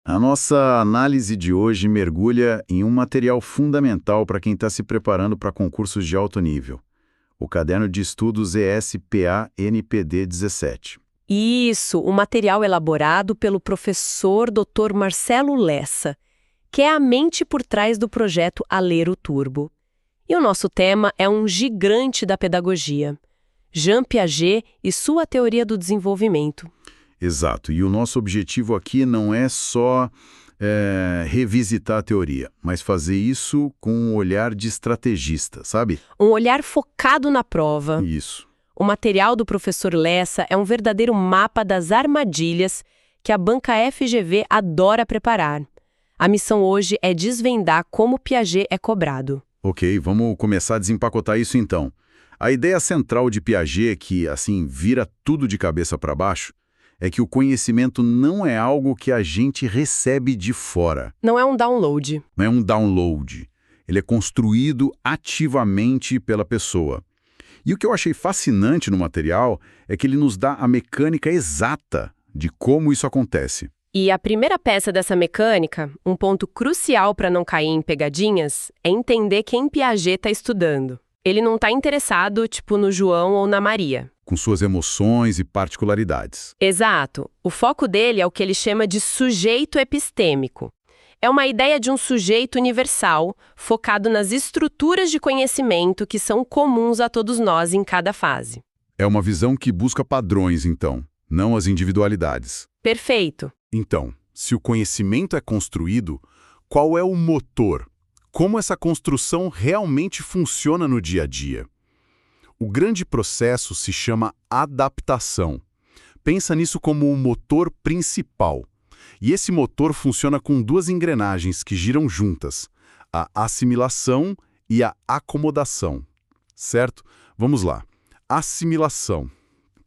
A nossa análise de hoje mergulha em um material fundamental para quem está se preparando para concursos de alto nível, o Caderno de Estudos ESPA-NPD 17. Isso, o material elaborado pelo professor Dr. Marcelo Lessa, que é a mente por trás do projeto Alero Turbo. E o nosso tema é um gigante da pedagogia, Jean Piaget e sua teoria do desenvolvimento. Exato, e o nosso objetivo aqui não é só revisitar a teoria, mas fazer isso com um olhar de estrategista, sabe? Um olhar focado na prova. Isso. O material do professor Lessa é um verdadeiro mapa das armadilhas que a banca FGV adora preparar. A missão hoje é desvendar como Piaget é cobrado. Ok, vamos começar a desempacotar isso então. A ideia central de Piaget, que assim vira tudo de cabeça para baixo, é que o conhecimento não é algo que a gente recebe de fora. Não é um download. Não é um download. Ele é construído ativamente pela pessoa. E o que eu achei fascinante no material é que ele nos dá a mecânica exata de como isso acontece. E a primeira peça dessa mecânica, um ponto crucial para não cair em pegadinhas, é entender quem Piaget está estudando. Ele não está interessado, tipo, no João ou na Maria. Com suas emoções e particularidades. Exato. O foco dele é o que ele chama de sujeito epistêmico. É uma ideia de um sujeito universal, focado nas estruturas de conhecimento que são comuns a todos nós em cada fase. É uma visão que busca padrões, então, não as individualidades. Perfeito. Então, se o conhecimento é construído, qual é o motor? Como essa construção realmente funciona no dia a dia? O grande processo se chama adaptação. Pensa nisso como o motor principal. E esse motor funciona com duas engrenagens que giram juntas, a assimilação e a acomodação. Certo? Vamos lá. Assimilação.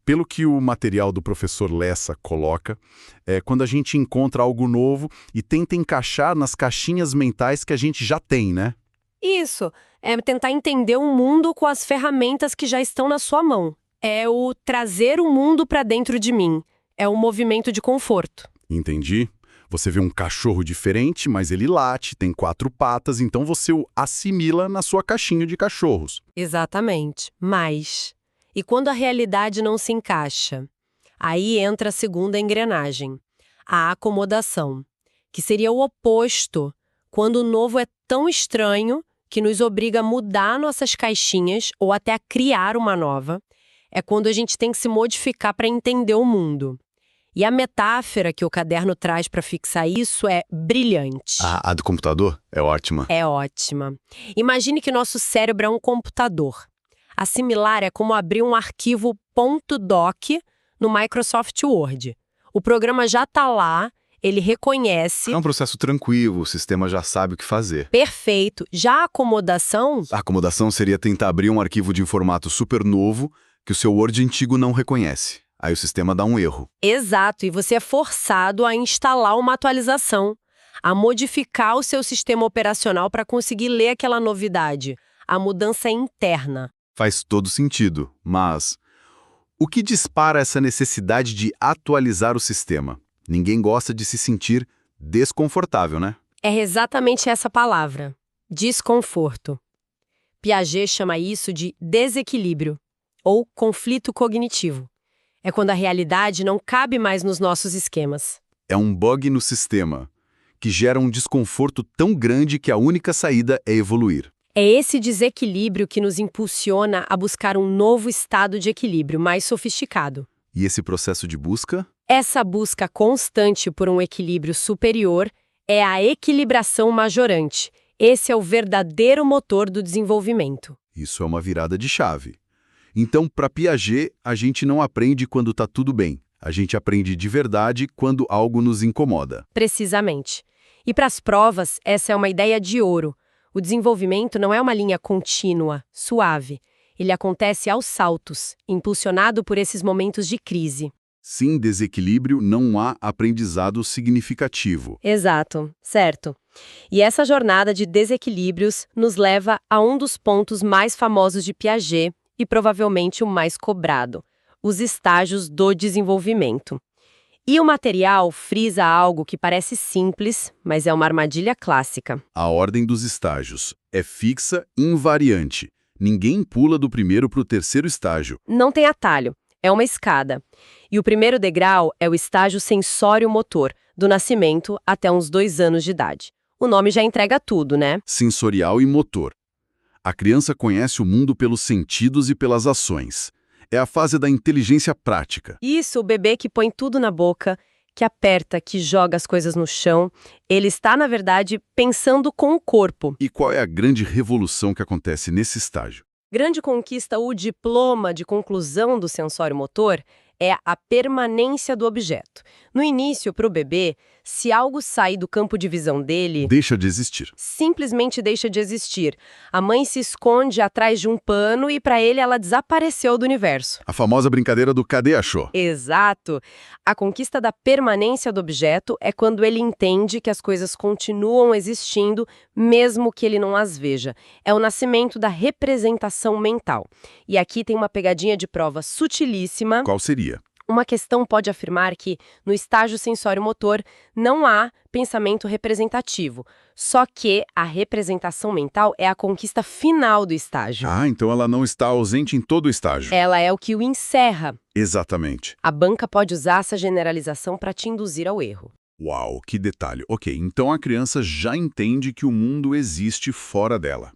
Pelo que o material do professor Lessa coloca, é quando a gente encontra algo novo e tenta encaixar nas caixinhas mentais que a gente já tem, né? Isso. É tentar entender o mundo com as ferramentas que já estão na sua mão. É o trazer o mundo para dentro de mim. É o movimento de conforto. Entendi. Você vê um cachorro diferente, mas ele late, tem 4 patas, então você o assimila na sua caixinha de cachorros. Exatamente. Mas... E quando a realidade não se encaixa? Aí entra a segunda engrenagem, a acomodação, que seria o oposto, quando o novo é tão estranho que nos obriga a mudar nossas caixinhas ou até a criar uma nova. É quando a gente tem que se modificar para entender o mundo. E a metáfora que o caderno traz para fixar isso é brilhante. A do computador? É ótima. É ótima. Imagine que nosso cérebro é um computador. Assimilar é como abrir um arquivo .doc no Microsoft Word. O programa já está lá, ele reconhece... É um processo tranquilo, o sistema já sabe o que fazer. Perfeito. Já a acomodação... A acomodação seria tentar abrir um arquivo de formato super novo que o seu Word antigo não reconhece. Aí o sistema dá um erro. Exato, e você é forçado a instalar uma atualização, a modificar o seu sistema operacional para conseguir ler aquela novidade. A mudança é interna. Faz todo sentido, mas o que dispara essa necessidade de atualizar o sistema? Ninguém gosta de se sentir desconfortável, né? É exatamente essa palavra, desconforto. Piaget chama isso de desequilíbrio, ou conflito cognitivo. É quando a realidade não cabe mais nos nossos esquemas. É um bug no sistema, que gera um desconforto tão grande que a única saída é evoluir. É esse desequilíbrio que nos impulsiona a buscar um novo estado de equilíbrio mais sofisticado. E esse processo de busca? Essa busca constante por um equilíbrio superior é a equilibração majorante. Esse é o verdadeiro motor do desenvolvimento. Isso é uma virada de chave. Então, para Piaget, a gente não aprende quando está tudo bem. A gente aprende de verdade quando algo nos incomoda. Precisamente. E para as provas, essa é uma ideia de ouro. O desenvolvimento não é uma linha contínua, suave. Ele acontece aos saltos, impulsionado por esses momentos de crise. Sem desequilíbrio, não há aprendizado significativo. Exato, certo. E essa jornada de desequilíbrios nos leva a um dos pontos mais famosos de Piaget e provavelmente o mais cobrado, os estágios do desenvolvimento. E o material frisa algo que parece simples, mas é uma armadilha clássica. A ordem dos estágios é fixa e invariante. Ninguém pula do primeiro para o terceiro estágio. Não tem atalho, é uma escada. E o primeiro degrau é o estágio sensório-motor, do nascimento até uns 2 anos de idade. O nome já entrega tudo, né? Sensorial e motor. A criança conhece o mundo pelos sentidos e pelas ações. É a fase da inteligência prática. Isso, o bebê que põe tudo na boca, que aperta, que joga as coisas no chão, ele está, na verdade, pensando com o corpo. E qual é a grande revolução que acontece nesse estágio? Grande conquista, o diploma de conclusão do sensório motor, é a permanência do objeto. No início, para o bebê, se algo sair do campo de visão dele, Deixa de existir. simplesmente deixa de existir. A mãe se esconde atrás de um pano e para ele ela desapareceu do universo. A famosa brincadeira do cadê achou? Exato. A conquista da permanência do objeto é quando ele entende que as coisas continuam existindo, mesmo que ele não as veja. É o nascimento da representação mental. E aqui tem uma pegadinha de prova sutilíssima. Qual seria? Uma questão pode afirmar que, no estágio sensório-motor, não há pensamento representativo. Só que a representação mental é a conquista final do estágio. Ah, então ela não está ausente em todo o estágio. Ela é o que o encerra. Exatamente. A banca pode usar essa generalização para te induzir ao erro. Uau, que detalhe. Ok, então a criança já entende que o mundo existe fora dela.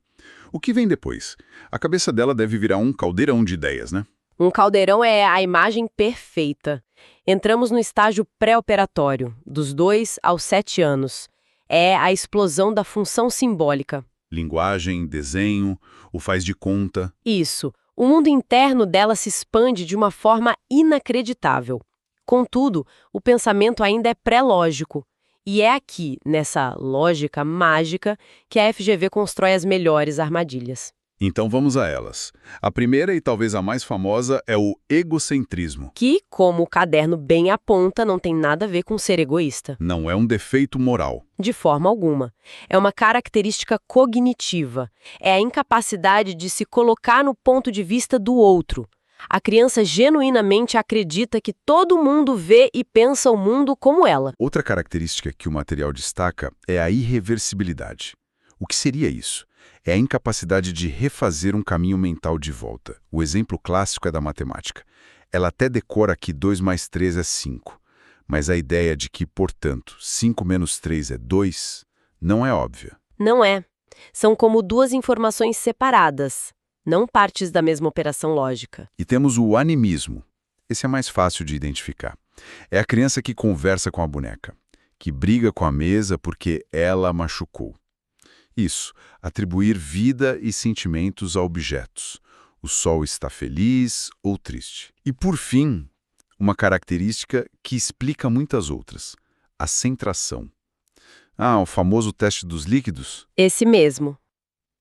O que vem depois? A cabeça dela deve virar um caldeirão de ideias, né? Um caldeirão é a imagem perfeita. Entramos no estágio pré-operatório, dos 2 aos 7 anos. É a explosão da função simbólica. Linguagem, desenho, o faz de conta. Isso. O mundo interno dela se expande de uma forma inacreditável. Contudo, o pensamento ainda é pré-lógico. E é aqui, nessa lógica mágica, que a FGV constrói as melhores armadilhas. Então vamos a elas. A primeira e talvez a mais famosa é o egocentrismo. Que, como o caderno bem aponta, não tem nada a ver com ser egoísta. Não é um defeito moral. De forma alguma. É uma característica cognitiva. É a incapacidade de se colocar no ponto de vista do outro. A criança genuinamente acredita que todo mundo vê e pensa o mundo como ela. Outra característica que o material destaca é a irreversibilidade. O que seria isso? É a incapacidade de refazer um caminho mental de volta. O exemplo clássico é da matemática. Ela até decora que 2 mais 3 é 5. Mas a ideia de que, portanto, 5 menos 3 é 2 não é óbvia. Não é. São como duas informações separadas, não partes da mesma operação lógica. E temos o animismo. Esse é mais fácil de identificar. É a criança que conversa com a boneca, que briga com a mesa porque ela a machucou. Isso, atribuir vida e sentimentos a objetos. O sol está feliz ou triste. E, por fim, uma característica que explica muitas outras, a centração. Ah, o famoso teste dos líquidos? Esse mesmo.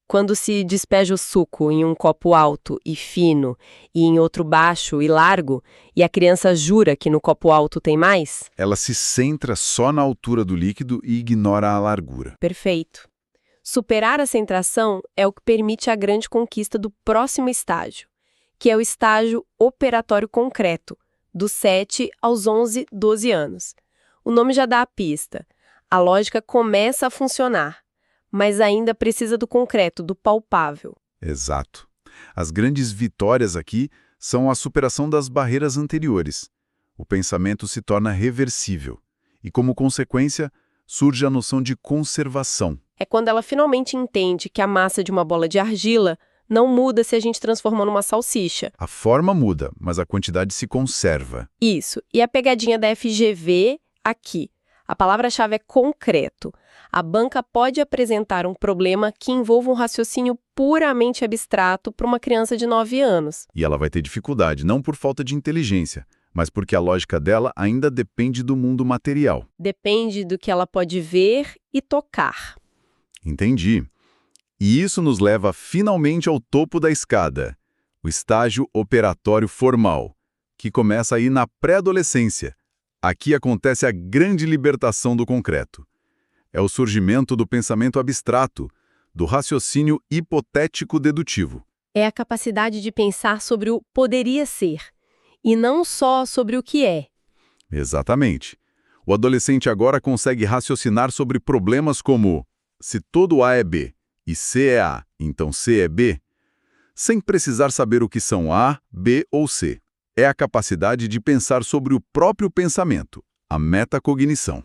Quando se despeja o suco em um copo alto e fino e em outro baixo e largo, e a criança jura que no copo alto tem mais? Ela se centra só na altura do líquido e ignora a largura. Perfeito. Superar a centração é o que permite a grande conquista do próximo estágio, que é o estágio operatório concreto, dos 7 aos 11, 12 anos. O nome já dá a pista. A lógica começa a funcionar, mas ainda precisa do concreto, do palpável. Exato. As grandes vitórias aqui são a superação das barreiras anteriores. O pensamento se torna reversível e, como consequência, surge a noção de conservação. É quando ela finalmente entende que a massa de uma bola de argila não muda se a gente transforma numa salsicha. A forma muda, mas a quantidade se conserva. Isso. E a pegadinha da FGV aqui. A palavra-chave é concreto. A banca pode apresentar um problema que envolva um raciocínio puramente abstrato para uma criança de 9 anos. E ela vai ter dificuldade, não por falta de inteligência, mas porque a lógica dela ainda depende do mundo material. Depende do que ela pode ver e tocar. Entendi. E isso nos leva finalmente ao topo da escada, o estágio operatório formal, que começa aí na pré-adolescência. Aqui acontece a grande libertação do concreto. É o surgimento do pensamento abstrato, do raciocínio hipotético-dedutivo. É a capacidade de pensar sobre o poderia ser, e não só sobre o que é. Exatamente. O adolescente agora consegue raciocinar sobre problemas como se todo A é B e C é A, então C é B, sem precisar saber o que são A, B ou C. É a capacidade de pensar sobre o próprio pensamento, a metacognição,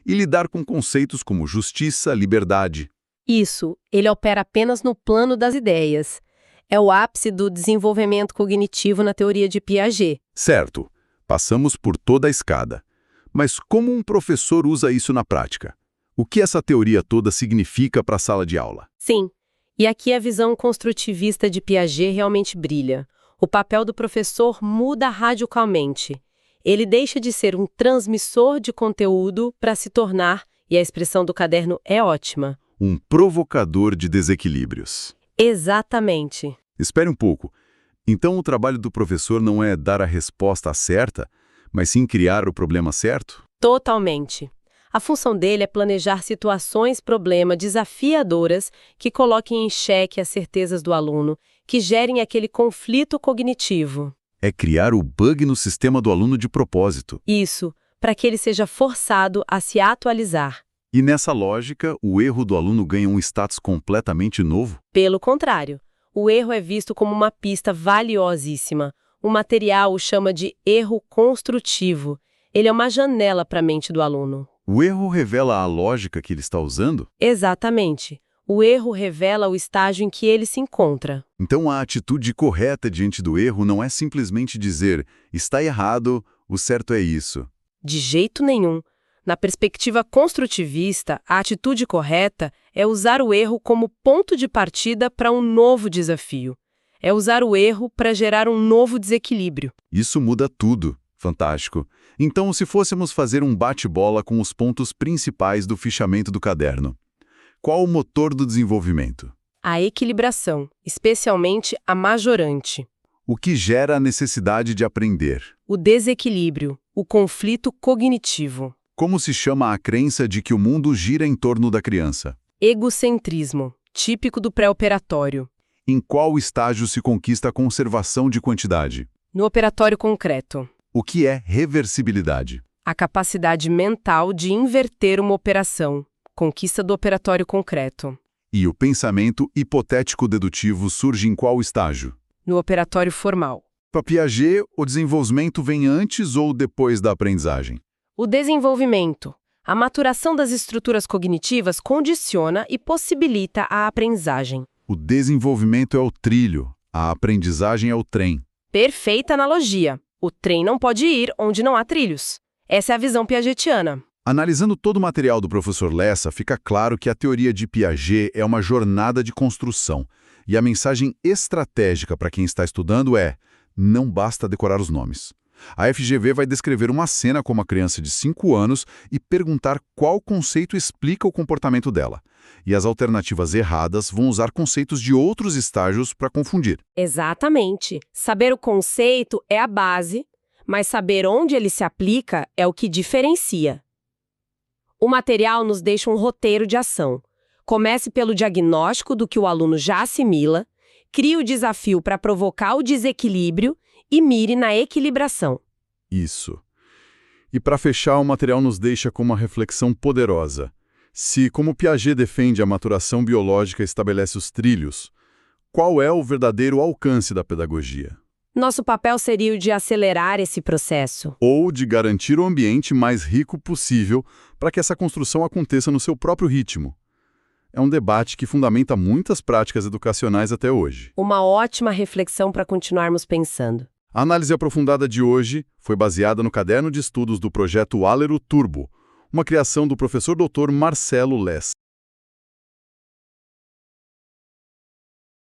e lidar com conceitos como justiça, liberdade. Isso, ele opera apenas no plano das ideias. É o ápice do desenvolvimento cognitivo na teoria de Piaget. Certo, passamos por toda a escada. Mas como um professor usa isso na prática? O que essa teoria toda significa para a sala de aula? Sim, e aqui a visão construtivista de Piaget realmente brilha. O papel do professor muda radicalmente. Ele deixa de ser um transmissor de conteúdo para se tornar, e a expressão do caderno é ótima, Um provocador de desequilíbrios. exatamente. Espere um pouco. Então o trabalho do professor não é dar a resposta certa, mas sim criar o problema certo? Totalmente. A função dele é planejar situações-problema desafiadoras que coloquem em xeque as certezas do aluno, que gerem aquele conflito cognitivo. É criar o bug no sistema do aluno de propósito. Isso, para que ele seja forçado a se atualizar. E nessa lógica, o erro do aluno ganha um status completamente novo? Pelo contrário, o erro é visto como uma pista valiosíssima. O material o chama de erro construtivo. Ele é uma janela para a mente do aluno. O erro revela a lógica que ele está usando? Exatamente. O erro revela o estágio em que ele se encontra. Então a atitude correta diante do erro não é simplesmente dizer está errado, o certo é isso. De jeito nenhum. Na perspectiva construtivista, a atitude correta é usar o erro como ponto de partida para um novo desafio. É usar o erro para gerar um novo desequilíbrio. Isso muda tudo. Fantástico. Então, se fôssemos fazer um bate-bola com os pontos principais do fichamento do caderno, qual o motor do desenvolvimento? A equilibração, especialmente a majorante. O que gera a necessidade de aprender? O desequilíbrio, o conflito cognitivo. Como se chama a crença de que o mundo gira em torno da criança? Egocentrismo, típico do pré-operatório. Em qual estágio se conquista a conservação de quantidade? No operatório concreto. O que é reversibilidade? A capacidade mental de inverter uma operação. Conquista do operatório concreto. E o pensamento hipotético-dedutivo surge em qual estágio? No operatório formal. Para Piaget, o desenvolvimento vem antes ou depois da aprendizagem? O desenvolvimento. A maturação das estruturas cognitivas condiciona e possibilita a aprendizagem. O desenvolvimento é o trilho, a aprendizagem é o trem. Perfeita analogia. O trem não pode ir onde não há trilhos. Essa é a visão piagetiana. Analisando todo o material do professor Lessa, fica claro que a teoria de Piaget é uma jornada de construção. E a mensagem estratégica para quem está estudando é: não basta decorar os nomes. A FGV vai descrever uma cena com uma criança de 5 anos e perguntar qual conceito explica o comportamento dela. E as alternativas erradas vão usar conceitos de outros estágios para confundir. Exatamente. Saber o conceito é a base, mas saber onde ele se aplica é o que diferencia. O material nos deixa um roteiro de ação. Comece pelo diagnóstico do que o aluno já assimila, crie o desafio para provocar o desequilíbrio e mire na equilibração. Isso. E para fechar, o material nos deixa com uma reflexão poderosa. Se, como Piaget defende, a maturação biológica estabelece os trilhos, qual é o verdadeiro alcance da pedagogia? Nosso papel seria o de acelerar esse processo. Ou de garantir o ambiente mais rico possível para que essa construção aconteça no seu próprio ritmo. É um debate que fundamenta muitas práticas educacionais até hoje. Uma ótima reflexão para continuarmos pensando. A análise aprofundada de hoje foi baseada no caderno de estudos do projeto Alero Turbo, uma criação do professor Dr. Marcelo Lessa.